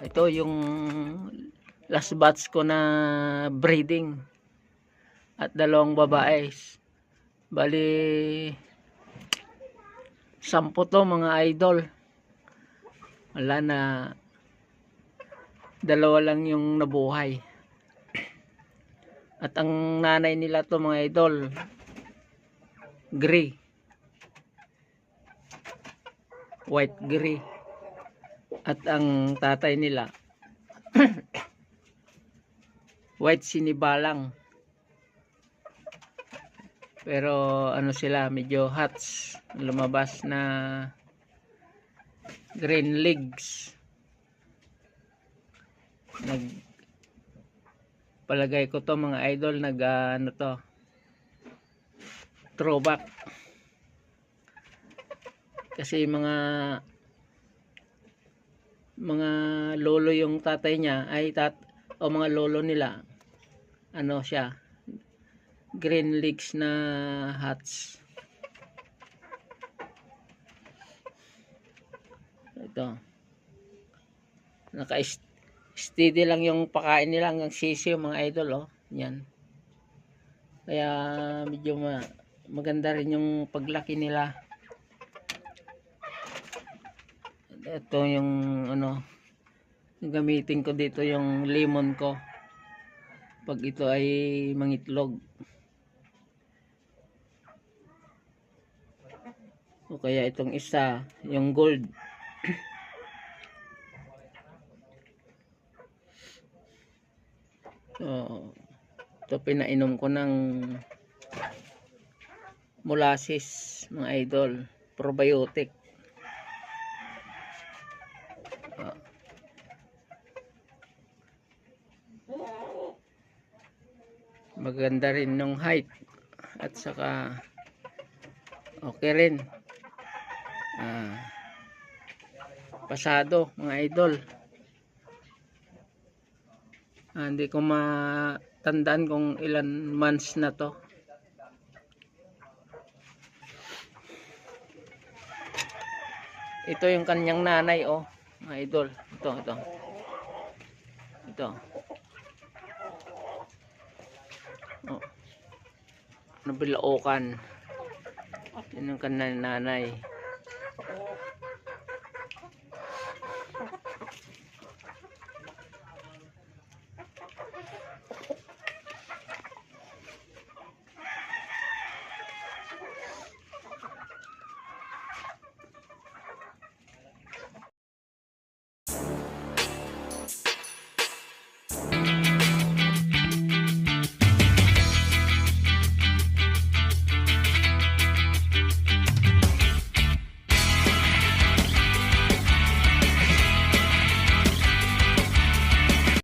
Ito yung last batch ko na breeding at dalawang babae. Bali 10 to mga idol. Wala na, dalawa lang yung nabuhay. At ang nanay nila to mga idol, gray, white gray. At ang tatay nila white sinibalang. Pero ano sila, medyo hats, lumabas na green legs. Palagay ko to mga idol, ano to, throwback. Kasi mga lolo yung tatay niya ay mga lolo nila, ano siya, green legs na hats. Ito, naka-steady lang yung pakain nila hanggang sisiyo mga idol, oh. Yan. Kaya medyo maganda rin yung paglaki nila. Ito yung ano, gamitin ko dito yung lemon ko pag ito ay mangitlog. O kaya itong isa, yung gold. So, ito pinainom ko ng molasses mga idol, probiotic. Maganda rin ng height at saka okay rin. Pasado mga idol. Hindi ko matandaan kung ilan months na to. Ito yung kanyang nanay, oh mga idol. Ito oh, nabilaukan. Yan yung kanyang nanay.